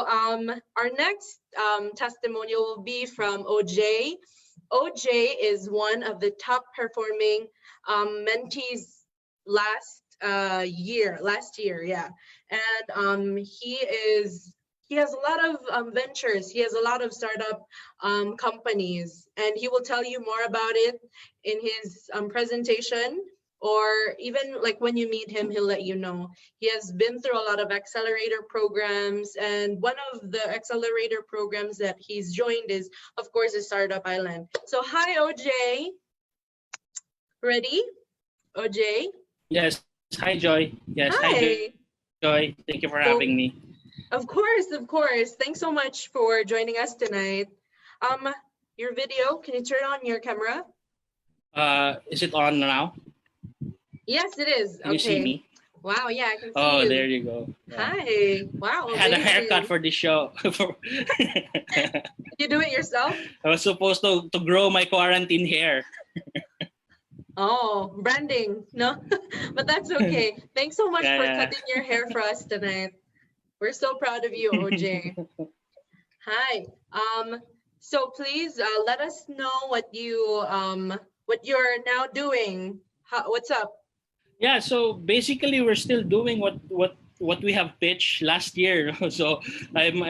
our next testimonial will be from OJ. OJ is one of the top performing mentees last year, yeah. And he has a lot of ventures. He has a lot of startup companies, and he will tell you more about it in his presentation, or even like when you meet him, he'll let you know. He has been through a lot of accelerator programs, and one of the accelerator programs that he's joined is, of course, the Startup Island. So hi, OJ. Ready? OJ? Yes. Hi, Joy. Yes. Hi, Joy. Thank you for having me. Of course. Thanks so much for joining us tonight. Your video, can you turn on your camera? Is it on now? Yes, it is. Can you see me? Wow, yeah, I can see you. you. There you go. Yeah. Hi. Wow. I had a haircut for this show. You do it yourself? I was supposed to grow my quarantine hair. Oh, branding, no? But that's okay. Thanks so much for cutting your hair for us tonight. We're so proud of you, OJ. Hi. So please let us know what you're now doing. What's up? Yeah, so basically we're still doing what we have pitched last year. So I'm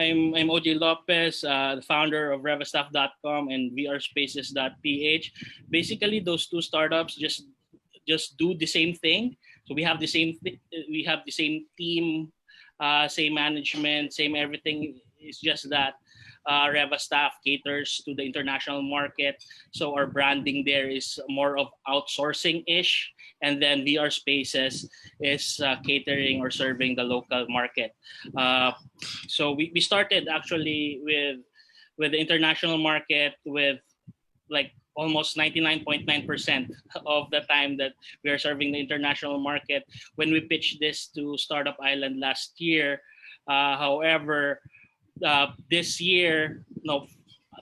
OJ Lopez, the founder of revastaff.com and vrspaces.ph. Basically, those two startups just do the same thing. So we have the same team, same management, same everything. It's just that Reva staff caters to the international market. So our branding there is more of outsourcing-ish. And then VR Spaces is catering or serving the local market. So we started actually with the international market with like almost 99.9% of the time that we are serving the international market when we pitched this to Startup Island last year. However, this year,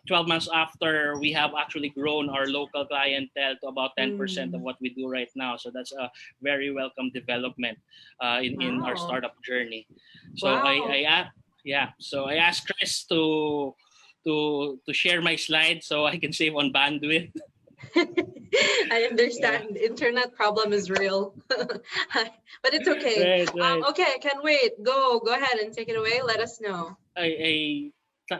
12 months after, we have actually grown our local clientele to about 10% of what we do right now. So that's a very welcome development in our startup journey. So so I asked Chris to share my slides so I can save on bandwidth. I understand. Yeah. Internet problem is real, but it's okay. Right. Okay, I can't wait. Go ahead and take it away. Let us know. I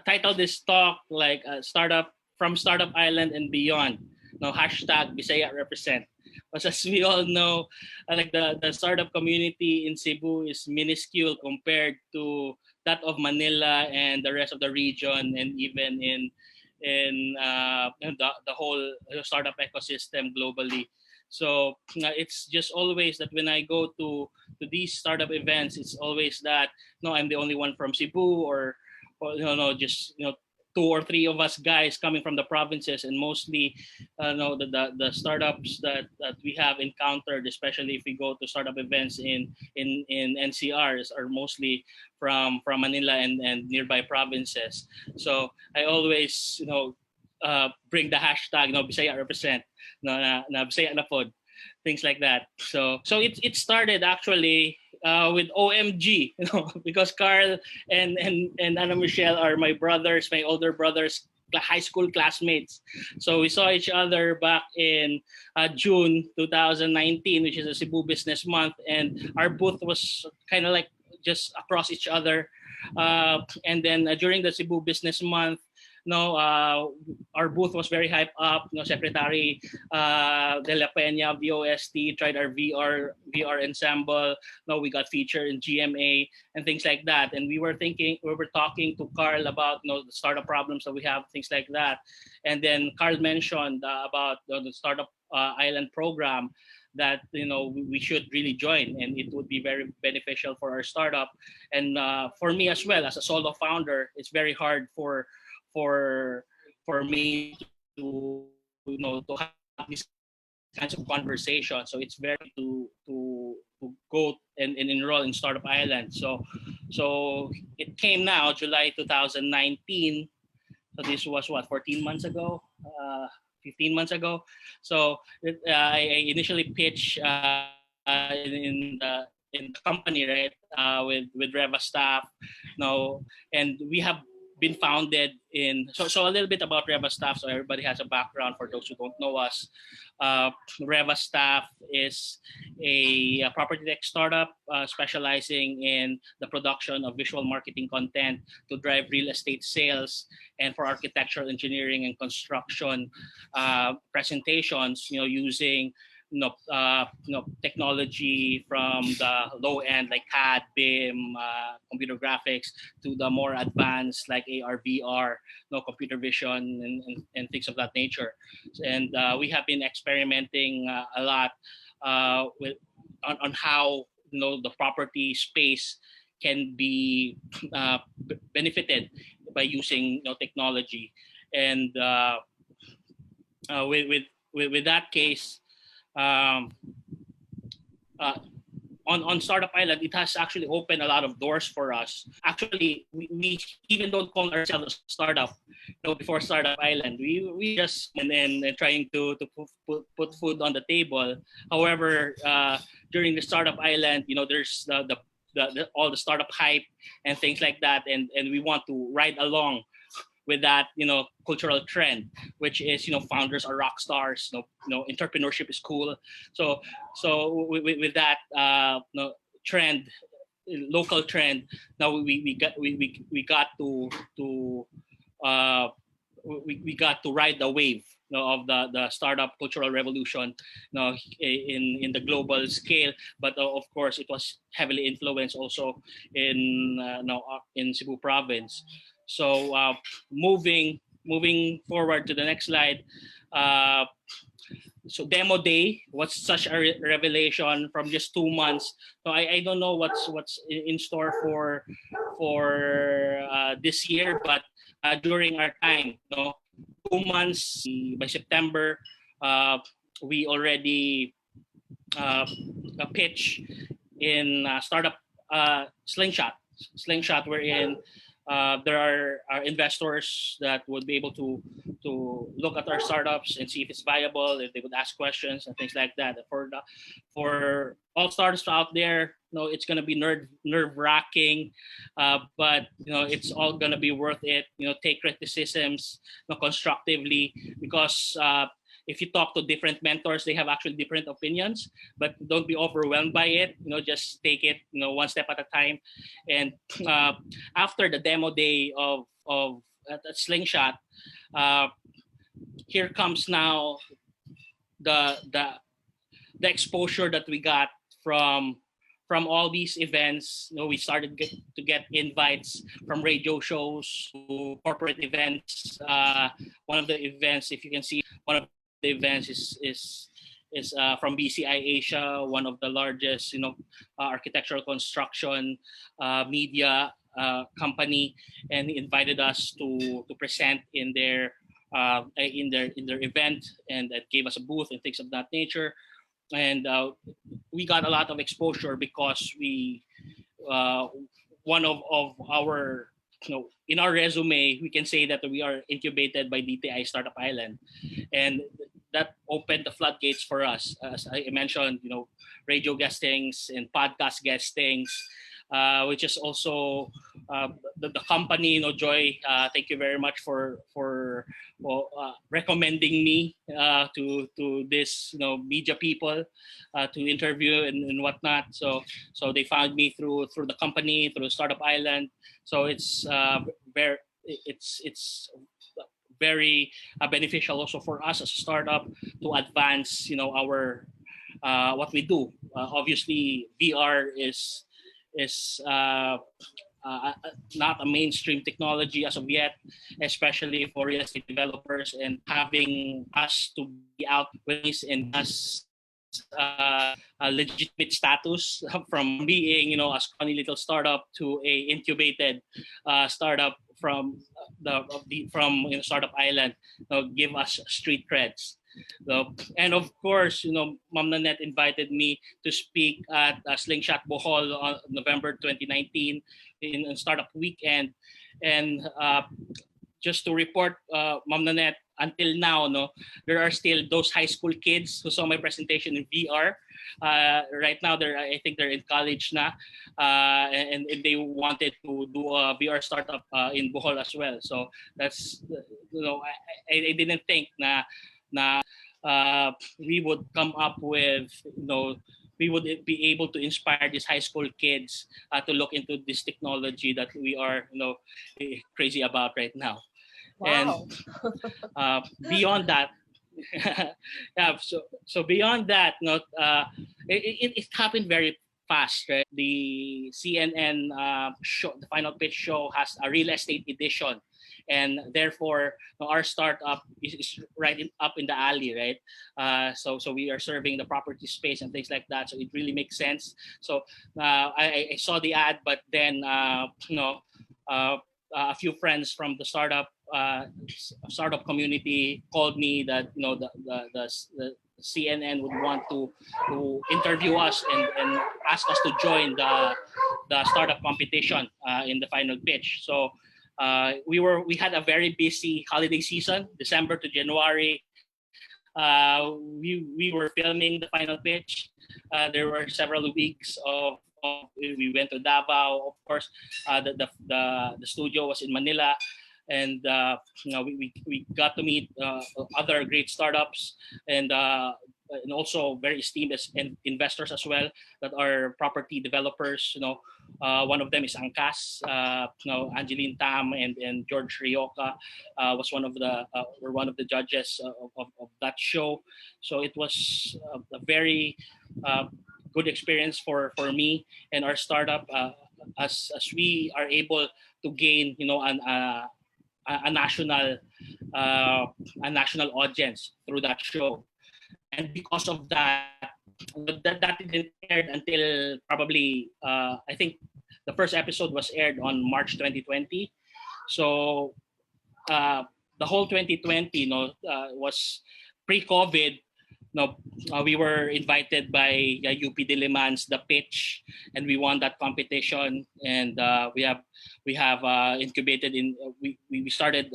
titled this talk like startup from Startup Island and beyond. Hashtag Bisaya represent. But as we all know, like the startup community in Cebu is minuscule compared to that of Manila and the rest of the region, and even in the whole startup ecosystem globally. So it's just always that when I go to these startup events, it's always that I'm the only one from Cebu, or just 2 or 3 of us guys coming from the provinces, and mostly the startups that we have encountered, especially if we go to startup events in NCRs, are mostly from Manila and nearby provinces. So I always bring the hashtag Bisaya represent, na Bisaya na pod, things like that. So it started actually with OMG, because Carl and Anna Michelle are my older brothers, high school classmates. So we saw each other back in June 2019, which is a Cebu Business Month, and our booth was kind of like just across each other. And then during the Cebu Business Month, our booth was very hyped up. Secretary De La Peña, VOST, tried our VR ensemble. We got featured in GMA and things like that. And we were talking to Carl about the startup problems that we have, things like that. And then Carl mentioned about the Startup Island program that we should really join, and it would be very beneficial for our startup. And for me as well, as a solo founder, it's very hard for me to have these kinds of conversations. So it's very to go and enroll in Startup Island. So it came now July 2019. So this was 14 months ago, 15 months ago. So I initially pitched in in the company, right? With Reva staff, and we have been founded in. So a little bit about Reva staff, so everybody has a background for those who don't know us. Reva staff is a property tech startup specializing in the production of visual marketing content to drive real estate sales and for architectural engineering and construction presentations, using technology from the low end like CAD, BIM, computer graphics, to the more advanced like AR, VR, computer vision and things of that nature. And we have been experimenting a lot on how the property space can be benefited by using technology. And with that case, on Startup Island, it has actually opened a lot of doors for us. Actually, we even don't call ourselves a startup. Before Startup Island, we just and trying to put food on the table. However, during the Startup Island, there's all the startup hype and things like that, and we want to ride along with that cultural trend, which is founders are rock stars, entrepreneurship is cool. So with that trend, local trend, now we got to ride the wave of the startup cultural revolution in the global scale. But of course it was heavily influenced also in Cebu province. So moving forward to the next slide. So demo day was such a revelation from just 2 months. So I don't know what's in store for this year, but during our time, 2 months by September, we already pitch in startup Slingshot. Wherein there are investors that would be able to look at our startups and see if it's viable, if they would ask questions and things like that. For all startups out there, it's going to be nerve wracking, but it's all going to be worth it. Take criticisms constructively, because if you talk to different mentors, they have actually different opinions, but don't be overwhelmed by it. Just take it, one step at a time. And after the demo day of Slingshot, here comes now the exposure that we got from all these events. We started to get invites from radio shows to corporate events. One of the events, if you can see, one of the events is from BCI Asia, one of the largest architectural construction media company, and invited us to present in their event, and that gave us a booth and things of that nature. And we got a lot of exposure because we one of our in our resume, we can say that we are incubated by DTI Startup Island, and that opened the floodgates for us. As I mentioned, radio guestings and podcast guestings, which is also the company, Joy. Thank you very much for recommending me to this media people to interview and whatnot. So they found me through the company, through Startup Island. So it's very beneficial also for us as a startup to advance our what we do. Obviously, VR is not a mainstream technology as of yet, especially for real estate developers, and having us to be out with this and us a legitimate status from being a scrawny little startup to a incubated startup from Startup Island, give us street creds. And of course, Ma'am Nanette invited me to speak at Slingshot Bohol on November 2019 in Startup Weekend, and just to report, Ma'am Nanette, until now, no, there are still those high school kids who saw my presentation in VR. Right now, I think they're in college na, and they wanted to do a VR startup in Bohol as well. So that's, I didn't think na we would come up with, we would be able to inspire these high school kids to look into this technology that we are, crazy about right now. Wow. And beyond that, yeah. So beyond that, it happened very fast, right? The CNN show, the final pitch show, has a real estate edition, and therefore our startup is up in the alley, right? So we are serving the property space and things like that. So it really makes sense. So I saw the ad, but then a few friends from the startup community called me that the CNN would want to interview us and ask us to join the startup competition in the final pitch. So we had a very busy holiday season, December to January. We were filming the final pitch. There were several weeks of we went to Davao. Of course, the studio was in Manila, and we got to meet other great startups and also very esteemed investors as well that are property developers. One of them is Angkas. Angeline Tam and George Rioca were one of the judges of that show. So it was a very good experience for me and our startup as we are able to gain a national audience through that show. And because of that, that didn't air until probably I think the first episode was aired on March 2020. So the whole 2020 was pre-COVID. We were invited by UP Diliman's The Pitch, and we won that competition. And we have incubated in we started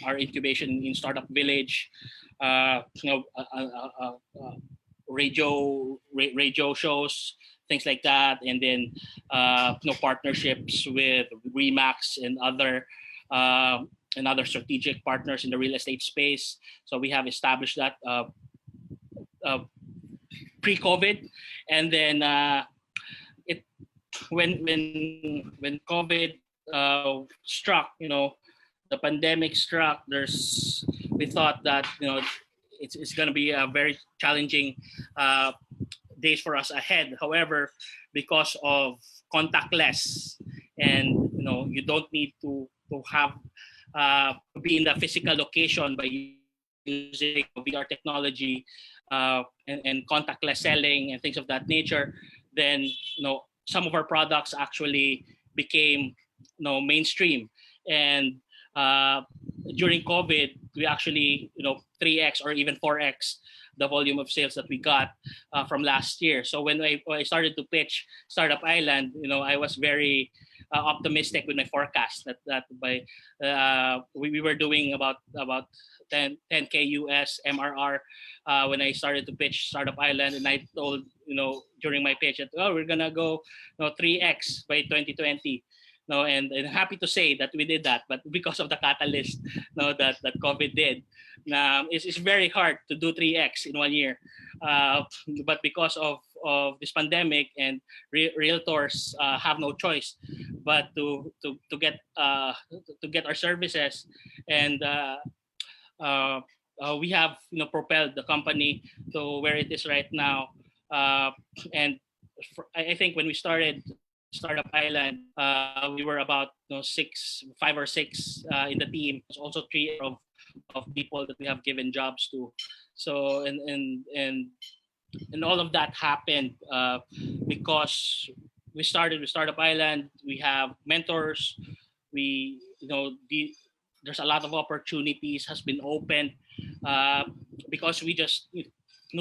our incubation in Startup Village. Radio shows, things like that, and then partnerships with Remax and other strategic partners in the real estate space. So we have established that pre-COVID, and then it when COVID struck, the pandemic struck. We thought that it's going to be a very challenging days for us ahead. However, because of contactless, and you don't need to have be in the physical location by using VR technology and contactless selling and things of that nature, then some of our products actually became mainstream. And during COVID, we actually 3x or even 4x the volume of sales that we got from last year. So when I started to pitch Startup Island, I was very optimistic with my forecast that by we were doing about 10K US MRR when I started to pitch Startup Island, and I told during my pitch that we're gonna go 3x by 2020. And happy to say that we did that, but because of the catalyst that COVID did, it's very hard to do 3x in 1 year. But because of this pandemic, and realtors have no choice but to get our services, and we have propelled the company to where it is right now. And I think when we started Startup Island, we were about 5 or 6 in the team. There's also 3 of people that we have given jobs to. So and all of that happened because we started with Startup Island. We have mentors. There's a lot of opportunities has been opened because we just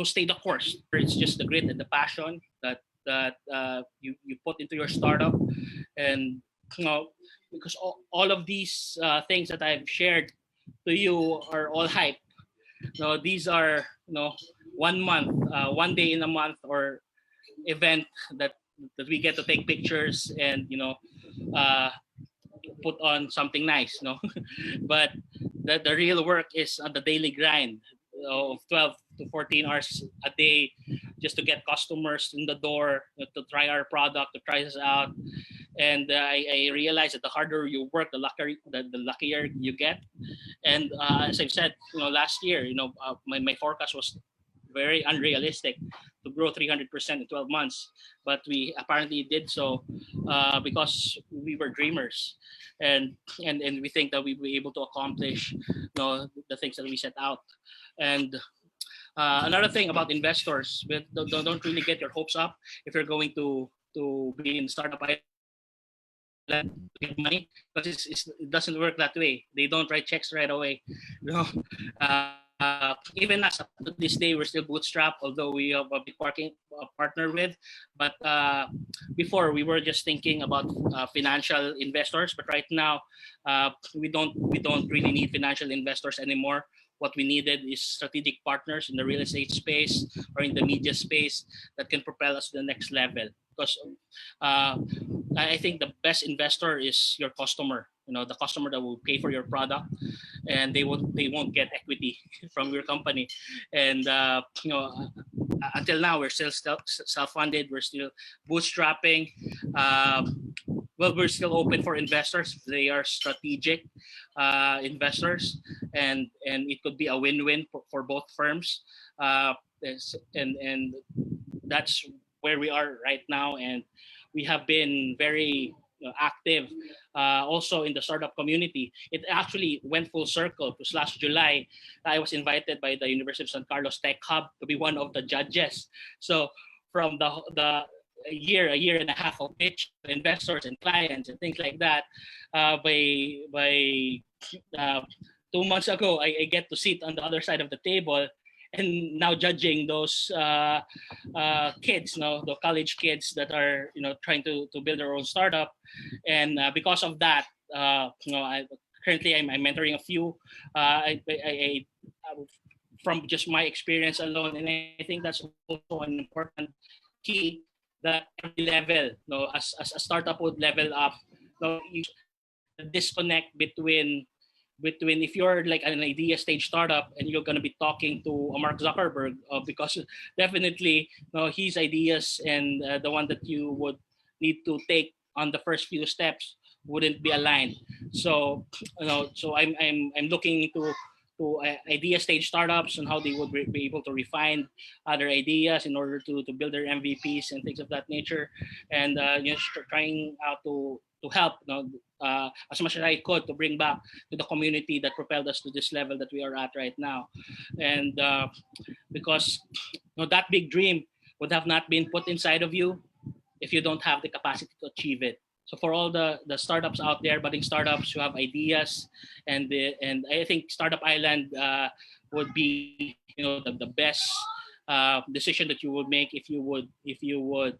stay the course. It's just the grit and the passion that you put into your startup, and because all of these things that I've shared to you are all hype. No, these are 1 month, 1 day in a month or event that we get to take pictures and uh, put on something nice, but the real work is on the daily grind of 12 to 14 hours a day just to get customers in the door, to try our product, to try us out. And I realized that the harder you work, the luckier you get. And as I've said, last year, my forecast was very unrealistic to grow 300% in 12 months, but we apparently did so because we were dreamers, and and we think that we will be able to accomplish the things that we set out. And another thing about investors, don't really get your hopes up if you're going to be in startup to get money, because it doesn't work that way. They don't write checks right away. Even us up to this day, we're still bootstrapped, although we have a big partner with. But before, we were just thinking about financial investors. But right now, we don't really need financial investors anymore. What we needed is strategic partners in the real estate space or in the media space that can propel us to the next level. Because I think the best investor is your customer. The customer that will pay for your product, and they won't get equity from your company. And until now, we're still self-funded. We're still bootstrapping. Well, we're still open for investors. They are strategic investors, and it could be a win-win for both firms. And that's where we are right now. And we have been very active also in the startup community. It actually went full circle because last July, I was invited by the University of San Carlos Tech Hub to be one of the judges. So from the a year and a half of pitch to investors and clients and things like that, by 2 months ago, I get to sit on the other side of the table and now judging those kids, the college kids that are trying to build their own startup. And because of that, currently I'm mentoring a few. From just my experience alone, and I think that's also an important key, that every level, as a startup would level up, the disconnect between if you're like an idea stage startup and you're going to be talking to a Mark Zuckerberg, because definitely his ideas and the one that you would need to take on the first few steps wouldn't be aligned. So so I'm looking into idea stage startups and how they would be able to refine other ideas in order to build their MVPs and things of that nature, and trying out to help as much as I could to bring back to the community that propelled us to this level that we are at right now. And because that big dream would have not been put inside of you if you don't have the capacity to achieve it. So for all the startups out there, budding startups who have ideas, and I think Startup Island would be the best decision that you would make if you would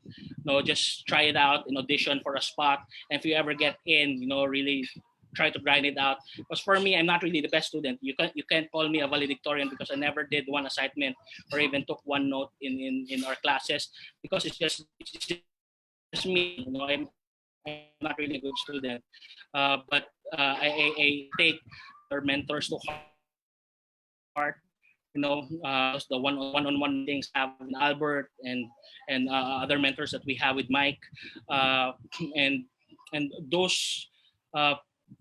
just try it out and audition for a spot. And if you ever get in, really try to grind it out. Because for me, I'm not really the best student. You can't call me a valedictorian because I never did one assignment or even took one note in our classes, because it's just me. I'm not really a good student, but I take our mentors to heart. The one-on-one meetings have with Albert and other mentors that we have with Mike, and those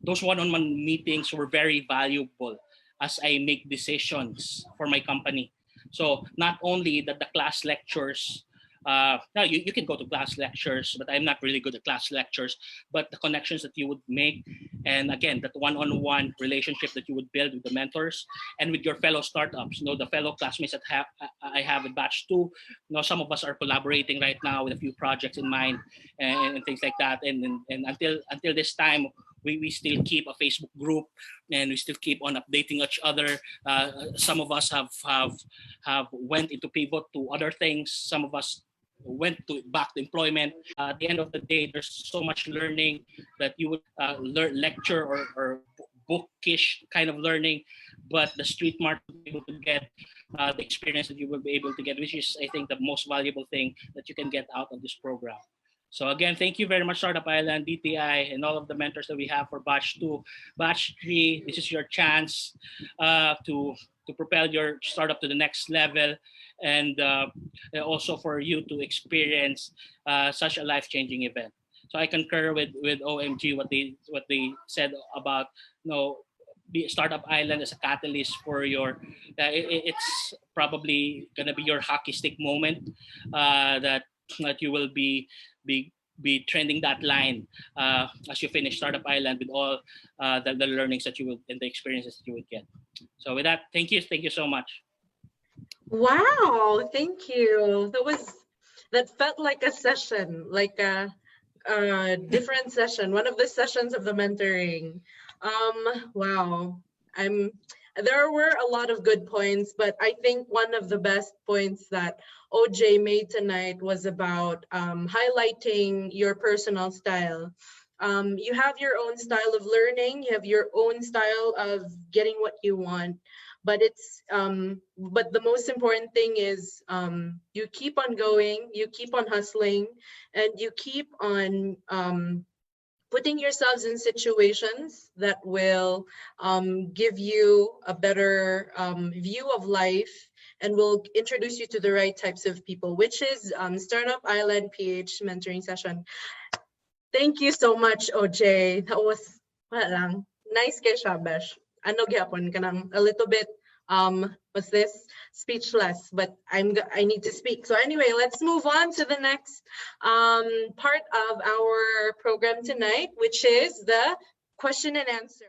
one-on-one meetings were very valuable as I make decisions for my company. So not only that the class lectures. Now you can go to class lectures, but I'm not really good at class lectures. But the connections that you would make, and again, that one-on-one relationship that you would build with the mentors and with your fellow startups, the fellow classmates that I have in batch 2. Some of us are collaborating right now with a few projects in mind and things like that. And until this time, we still keep a Facebook group and we still keep on updating each other. Some of us have went into pivot to other things. Some of us went back to employment. At the end of the day, there's so much learning that you would learn lecture or bookish kind of learning, but the street mart will be able to get the experience that you will be able to get, which is, I think, the most valuable thing that you can get out of this program. So again, thank you very much, Startup Island, DTI, and all of the mentors that we have for Batch 2. Batch 3, this is your chance to propel your startup to the next level, and also for you to experience such a life-changing event. So I concur with OMG what they said about, you know, the Startup Island as a catalyst for your. It's probably gonna be your hockey stick moment that you will be trending that line as you finish Startup Island with all the learnings that you will and the experiences that you would get. So with that, thank you so much. Wow, thank you. That felt like a session, like a different session, one of the sessions of the mentoring. Wow, there were a lot of good points, but I think one of the best points that OJ made tonight was about highlighting your personal style. You have your own style of learning, you have your own style of getting what you want, but but the most important thing is you keep on going, you keep on hustling, and you keep on putting yourselves in situations that will give you a better view of life and will introduce you to the right types of people, which is Startup Island PH mentoring session. Thank you so much, OJ. That was nice kay siya, besh. Ano gyapon kanang a little bit what's this, speechless, but I need to speak. So anyway, let's move on to the next part of our program tonight, which is the question and answer.